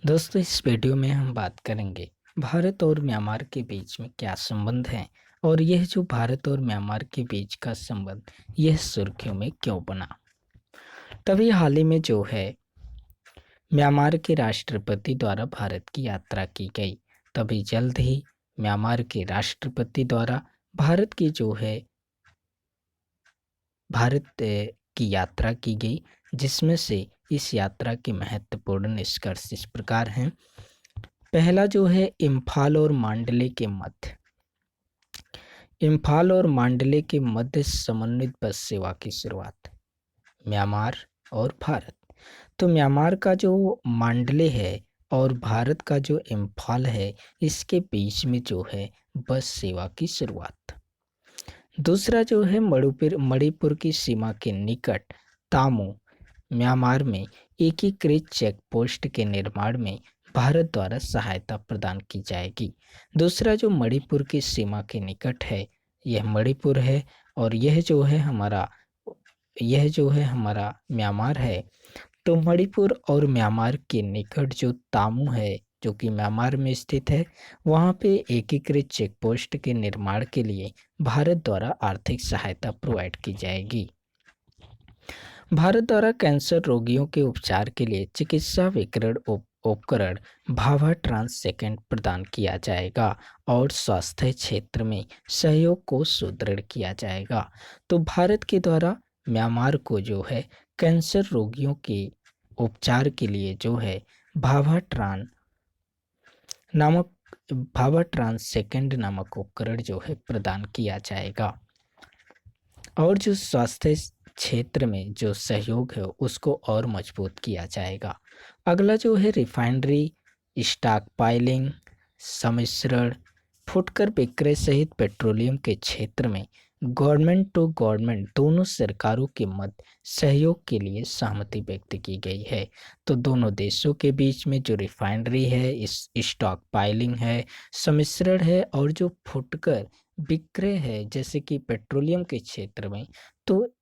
दोस्तों इस वीडियो में हम बात करेंगे भारत और म्यांमार के बीच में क्या संबंध है और यह जो भारत और म्यांमार के बीच का संबंध यह सुर्खियों में क्यों बना। तभी हाल ही में जो है म्यांमार के राष्ट्रपति द्वारा भारत की यात्रा की गई। तभी जल्द ही म्यांमार के राष्ट्रपति द्वारा भारत की जो है की यात्रा की गई, जिसमें से इस यात्रा के महत्वपूर्ण निष्कर्ष इस प्रकार हैं। पहला जो है इम्फाल और मांडले के मध्य समन्वित बस सेवा की शुरुआत। म्यांमार और भारत, तो म्यांमार का जो मांडले है और भारत का जो इम्फाल है, इसके बीच में जो है बस सेवा की शुरुआत। दूसरा जो है मणिपुर की सीमा के निकट तामो म्यांमार में एकीकृत चेक पोस्ट के निर्माण में भारत द्वारा सहायता प्रदान की जाएगी। दूसरा जो मणिपुर की सीमा के निकट है, यह मणिपुर है और यह जो है हमारा म्यांमार है। तो मणिपुर और म्यांमार के निकट जो तामू है, जो कि म्यांमार में स्थित है, वहाँ पे एकीकृत चेक पोस्ट के निर्माण के लिए भारत द्वारा आर्थिक सहायता प्रोवाइड की जाएगी। भारत द्वारा कैंसर रोगियों के उपचार के लिए चिकित्सा विकिरण उपकरण भाभा ट्रांस सेकेंड प्रदान किया जाएगा और स्वास्थ्य क्षेत्र में सहयोग को सुदृढ़ किया जाएगा। तो भारत के द्वारा म्यांमार को जो है कैंसर रोगियों के उपचार के लिए जो है भाभा ट्रान नामक भाभा ट्रांस सेकेंड नामक उपकरण जो है प्रदान किया जाएगा और जो स्वास्थ्य क्षेत्र में जो सहयोग है उसको और मजबूत किया जाएगा। अगला जो है रिफाइनरी स्टॉक पाइलिंग सम्मिश्रण फुटकर विक्रय सहित पेट्रोलियम के क्षेत्र में गवर्नमेंट टू गवर्नमेंट दोनों सरकारों के मध्य सहयोग के लिए सहमति व्यक्त की गई है। तो दोनों देशों के बीच में जो रिफाइनरी है, इस स्टॉक पाइलिंग है, सम्मिश्रण है और जो फुटकर विक्रय है जैसे कि पेट्रोलियम के क्षेत्र में, तो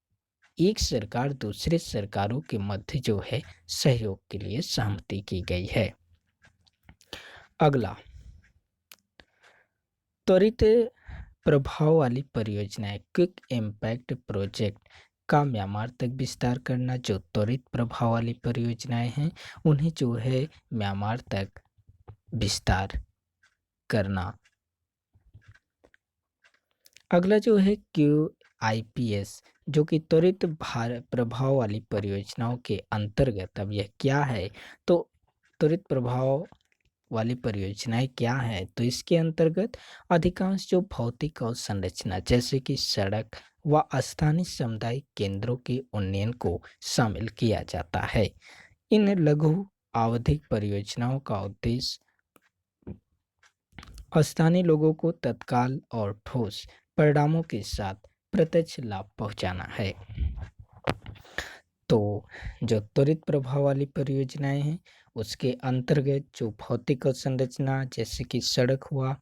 एक सरकार दूसरे सरकारों के मध्य जो है सहयोग के लिए सहमति की गई है। अगला त्वरित प्रभाव वाली परियोजनाएं क्विक इम्पैक्ट प्रोजेक्ट का म्यांमार तक विस्तार करना। जो त्वरित प्रभाव वाली परियोजनाएं हैं उन्हें जो है म्यांमार तक विस्तार करना। अगला जो है QIPS, जो कि त्वरित प्रभाव वाली परियोजनाओं के अंतर्गत। अब यह क्या है, तो त्वरित प्रभाव वाली परियोजनाएं क्या है, तो इसके अंतर्गत अधिकांश जो भौतिक अवसंरचना जैसे कि सड़क व स्थानीय सामुदायिक केंद्रों के उन्नयन को शामिल किया जाता है। इन लघु आवधिक परियोजनाओं का उद्देश्य स्थानीय लोगों को तत्काल और ठोस परिणामों के साथ प्रत्यक्ष लाभ पहुंचाना है। तो जो त्वरित प्रभाव वाली परियोजनाएं हैं उसके अंतर्गत जो भौतिक संरचना जैसे कि सड़क हुआ,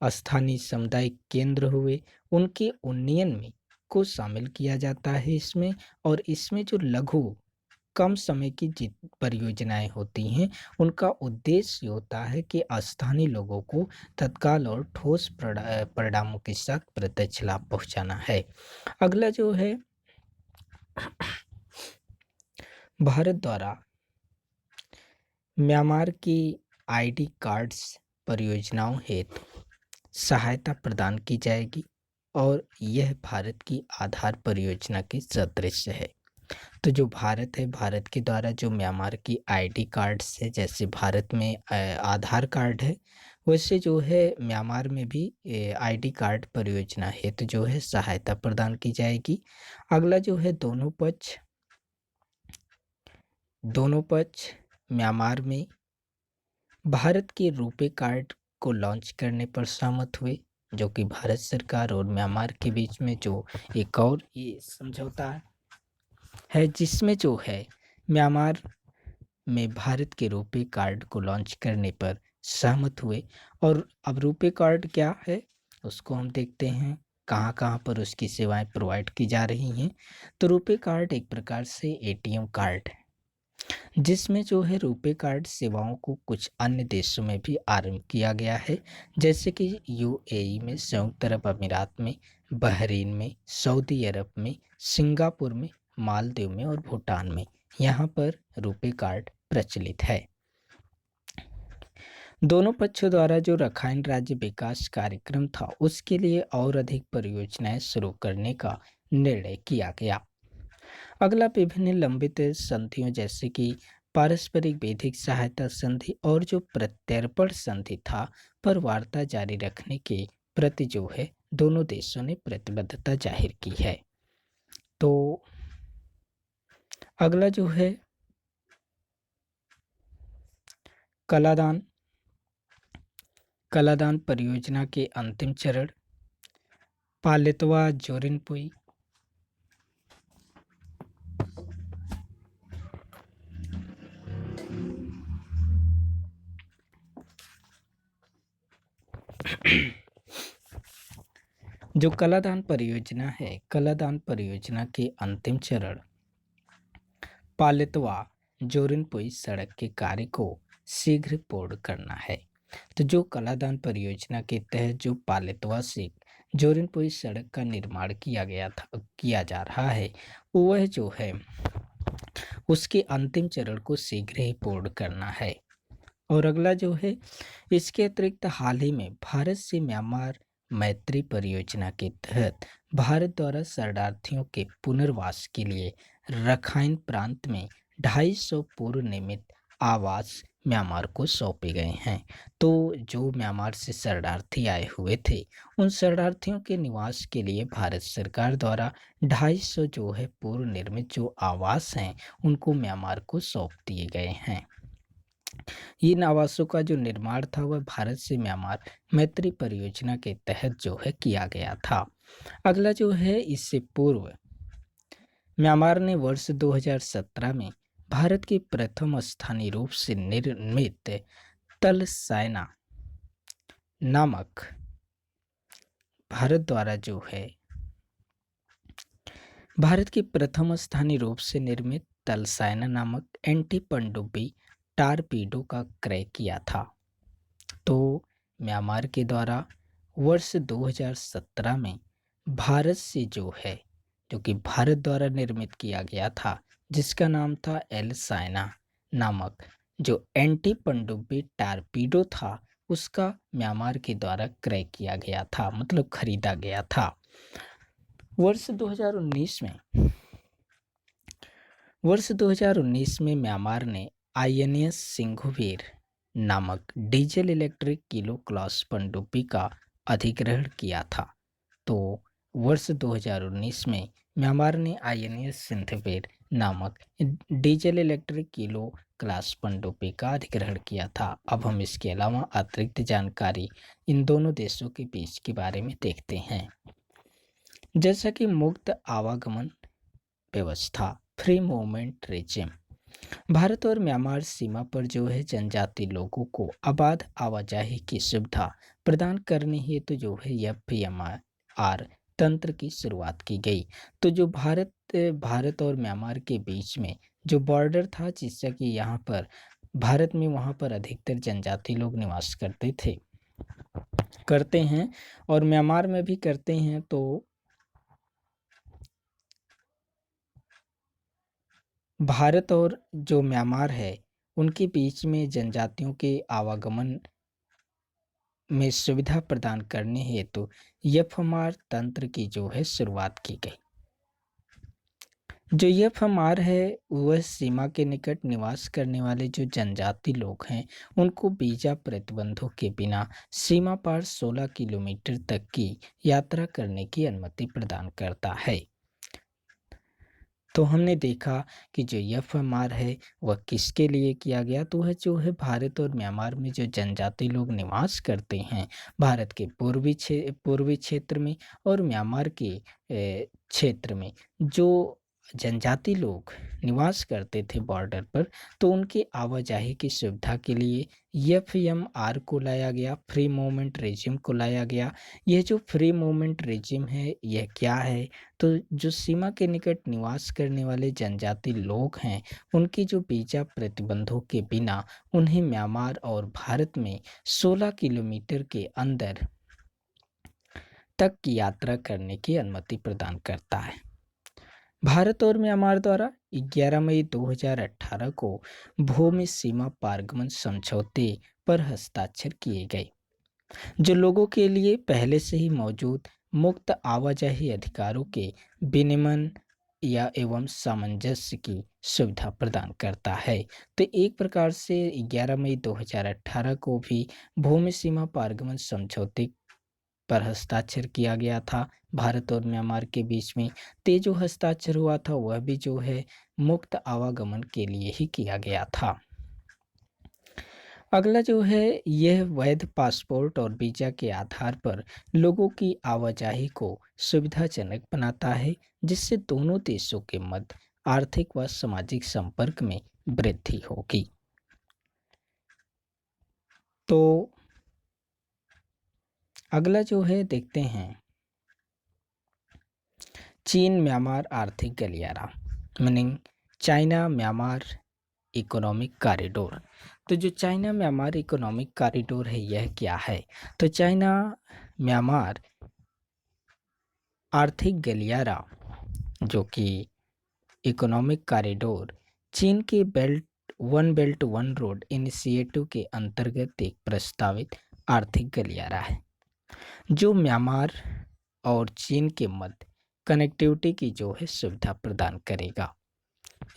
स्थानीय सामुदायिक केंद्र हुए, उनके उन्नयन में को शामिल किया जाता है इसमें। और इसमें जो लघु कम समय की परियोजनाएं होती हैं उनका उद्देश्य होता है कि स्थानीय लोगों को तत्काल और ठोस परिणामों के साथ प्रत्यक्ष लाभ पहुंचाना है। अगला जो है भारत द्वारा म्यांमार की ID कार्ड्स परियोजनाओं हेतु सहायता प्रदान की जाएगी और यह भारत की आधार परियोजना के सदृश है। तो जो भारत है, भारत के द्वारा जो म्यांमार की ID कार्ड्स है, जैसे भारत में आधार कार्ड है, वैसे जो है म्यांमार में भी ID कार्ड परियोजना हेतु जो है सहायता प्रदान की जाएगी। अगला जो है दोनों पक्ष म्यांमार में भारत के रुपे कार्ड को लॉन्च करने पर सहमत हुए, जो कि भारत सरकार और म्यांमार के बीच में जो एक और ये समझौता है जिसमें जो है म्यांमार में भारत के रुपे कार्ड को लॉन्च करने पर सहमत हुए। और अब रुपे कार्ड क्या है उसको हम देखते हैं, कहाँ कहाँ पर उसकी सेवाएं प्रोवाइड की जा रही हैं। तो रुपे कार्ड एक प्रकार से ATM कार्ड है। जिसमें जो है रुपे कार्ड सेवाओं को कुछ अन्य देशों में भी आरंभ किया गया है, जैसे कि यूएई में, संयुक्त अरब अमीरात में, बहरीन में, सऊदी अरब में, सिंगापुर में, मालदीव में और भूटान में। यहाँ पर रुपे कार्ड प्रचलित है। दोनों पक्षों द्वारा जो रखाइन राज्य विकास कार्यक्रम था उसके लिए और अधिक परियोजनाएं शुरू करने का निर्णय किया गया। अगला विभिन्न लंबित संधियों जैसे कि पारस्परिक वैदेशिक सहायता संधि और जो प्रत्यर्पण संधि था पर वार्ता जारी रखने के प्रति जो है दोनों देशों ने प्रतिबद्धता जाहिर की है। तो अगला जो है कलादान कलादान परियोजना के अंतिम चरण पालेतवा जोरिनपुई जो कलादान परियोजना है, कलादान परियोजना के अंतिम चरण पालेतवा जोरिनपुई सड़क के कार्य को शीघ्र पूर्ण करना है। तो जो कलादान परियोजना के तहत जो पालेतवा से जोरिनपुई सड़क का निर्माण किया जा रहा है, वह जो है उसके अंतिम चरण को शीघ्र ही पूर्ण करना है। और अगला जो है इसके अतिरिक्त हाल ही में भारत से म्यांमार मैत्री परियोजना के तहत भारत द्वारा शरणार्थियों के पुनर्वास के लिए रखाइन प्रांत में 250 पूर्व निर्मित आवास म्यांमार को सौंपे गए हैं। तो जो म्यांमार से शरणार्थी आए हुए थे उन शरणार्थियों के निवास के लिए भारत सरकार द्वारा 250 जो है पूर्व निर्मित जो आवास हैं उनको म्यांमार को सौंप दिए गए हैं। इन आवासों का जो निर्माण था वह भारत से म्यांमार मैत्री परियोजना के तहत जो है किया गया था। अगला जो है इससे पूर्व म्यांमार ने वर्ष 2017 में भारत के प्रथम स्थानीय रूप से निर्मित तलसायना नामक भारत के प्रथम स्थानीय रूप से निर्मित तलसायना नामक एंटी पनडुब्बी टारपीडो का क्रय किया था। तो म्यांमार के द्वारा वर्ष 2017 में भारत से जो कि भारत द्वारा निर्मित किया गया था, जिसका नाम था एल साइना नामक जो एंटी पनडुब्बी टारपीडो था, उसका म्यांमार के द्वारा क्रय किया गया था, मतलब खरीदा गया था। वर्ष 2019 में म्यांमार ने आईएनएस सिंघुवीर नामक डीजल इलेक्ट्रिक किलो क्लास पनडुब्बी का अधिग्रहण किया था। तो वर्ष 2019 में म्यांमार ने आईएनएस सिंघुवीर नामक डीजल इलेक्ट्रिक किलो क्लास पनडुब्बी का अधिग्रहण किया था। अब हम इसके अलावा अतिरिक्त जानकारी इन दोनों देशों के बीच के बारे में देखते हैं। जैसा कि मुक्त आवागमन व्यवस्था, फ्री मूवमेंट रेजिम, भारत और म्यांमार सीमा पर जो है जनजाति लोगों को अबाध आवाजाही की सुविधा प्रदान करने हेतु जो है एफएमआर तंत्र की शुरुआत की गई। तो जो भारत और म्यांमार के बीच में जो बॉर्डर था, जिससे कि यहाँ पर भारत में वहाँ पर अधिकतर जनजाति लोग निवास करते हैं और म्यांमार में भी करते हैं। तो भारत और जो म्यांमार है उनके बीच में जनजातियों के आवागमन में सुविधा प्रदान करने हेतु एफएमआर तंत्र की जो है शुरुआत की गई। जो एफएमआर है वह सीमा के निकट निवास करने वाले जो जनजाति लोग हैं उनको वीजा प्रतिबंधों के बिना सीमा पार 16 किलोमीटर तक की यात्रा करने की अनुमति प्रदान करता है। तो हमने देखा कि जो एफएमआर है वह किसके लिए किया गया, तो वह जो है भारत और म्यांमार में जो जनजाति लोग निवास करते हैं भारत के पूर्वी क्षेत्र में और म्यांमार के क्षेत्र में, जो जनजाति लोग निवास करते थे बॉर्डर पर, तो उनकी आवाजाही की सुविधा के लिए एफएमआर को लाया गया, फ्री मूवमेंट रेजिम को लाया गया। यह जो फ्री मूवमेंट रेजिम है यह क्या है? तो जो सीमा के निकट निवास करने वाले जनजाति लोग हैं, उनकी जो वीजा प्रतिबंधों के बिना उन्हें म्यांमार और भारत में 16 किलोमीटर के अंदर तक की यात्रा करने की अनुमति प्रदान करता है। भारत और म्यांमार द्वारा 11 मई 2018 को भूमि सीमा पारगमन समझौते पर हस्ताक्षर किए गए, जो लोगों के लिए पहले से ही मौजूद मुक्त आवाजाही अधिकारों के विनियमन या एवं सामंजस्य की सुविधा प्रदान करता है। तो एक प्रकार से 11 मई 2018 को भी भूमि सीमा पारगमन समझौते पर हस्ताक्षर किया गया था भारत और म्यांमार के बीच में। ते जो हस्ताक्षर हुआ था वह भी जो है मुक्त आवागमन के लिए ही किया गया था। अगला जो है यह वैध पासपोर्ट और वीजा के आधार पर लोगों की आवाजाही को सुविधाजनक बनाता है, जिससे दोनों देशों के मध्य आर्थिक व सामाजिक संपर्क में वृद्धि होगी। तो अगला जो है देखते हैं चीन म्यांमार आर्थिक गलियारा, meaning China Myanmar economic corridor. तो जो चाइना म्यांमार इकोनॉमिक कॉरिडोर है यह क्या है? तो चाइना म्यांमार आर्थिक गलियारा जो कि इकोनॉमिक कॉरिडोर चीन के बेल्ट वन रोड इनिशिएटिव के अंतर्गत एक प्रस्तावित आर्थिक गलियारा है, जो म्यांमार और चीन के मध्य कनेक्टिविटी की जो है सुविधा प्रदान करेगा।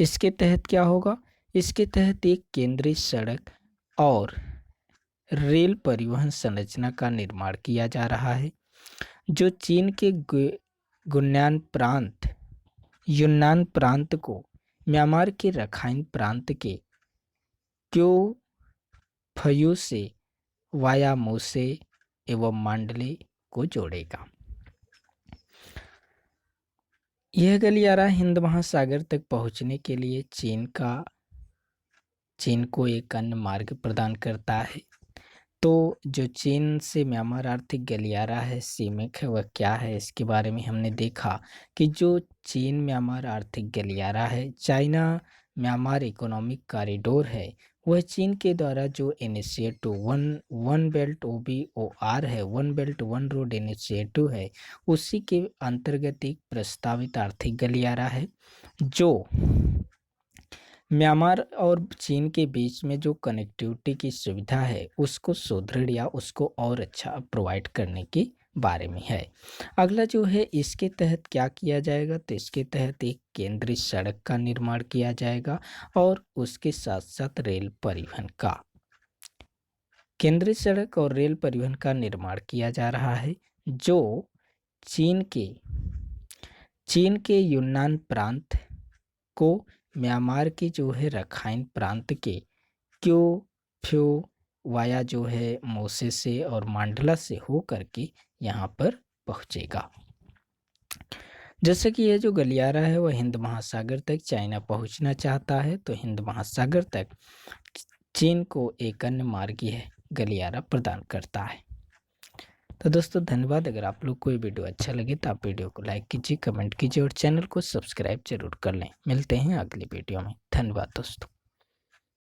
इसके तहत क्या होगा? इसके तहत एक केंद्रीय सड़क और रेल परिवहन संरचना का निर्माण किया जा रहा है, जो चीन के यूनान प्रांत को म्यांमार के रखाइन प्रांत के क्यो फयू से वाया मोसे एवं मांडले को जोड़ेगा। यह गलियारा हिंद महासागर तक पहुंचने के लिए चीन को एक अन्य मार्ग प्रदान करता है। तो जो चीन से म्यांमार आर्थिक गलियारा है सीमेक है वह क्या है, इसके बारे में हमने देखा कि जो चीन म्यांमार आर्थिक गलियारा है, चाइना म्यांमार इकोनॉमिक कॉरिडोर है, वह चीन के द्वारा जो इनिशिएटिव वन बेल्ट OBOR है, one belt one road initiative है, उसी के अंतर्गत एक प्रस्तावित आर्थिक गलियारा है, जो म्यांमार और चीन के बीच में जो कनेक्टिविटी की सुविधा है उसको सुदृढ़ या उसको और अच्छा प्रोवाइड करने के बारे में है। अगला जो है इसके तहत क्या किया जाएगा? तो इसके तहत एक केंद्रीय सड़क का निर्माण किया जाएगा और उसके साथ साथ रेल परिवहन का केंद्रीय सड़क और रेल परिवहन का निर्माण किया जा रहा है, जो चीन के यूनान प्रांत को म्यांमार के जो है रखाइन प्रांत के क्यो फ्यो वाया जो है मोसे से और मांडला से हो करके यहाँ पर पहुँचेगा। जैसे कि यह जो गलियारा है वह हिंद महासागर तक चाइना पहुँचना चाहता है, तो हिंद महासागर तक चीन को एक अन्य मार्गीय गलियारा प्रदान करता है। तो दोस्तों धन्यवाद। अगर आप लोग को ये वीडियो अच्छा लगे तो आप वीडियो को लाइक कीजिए, कमेंट कीजिए और चैनल को सब्सक्राइब जरूर कर लें। मिलते हैं अगली वीडियो में। धन्यवाद दोस्तों।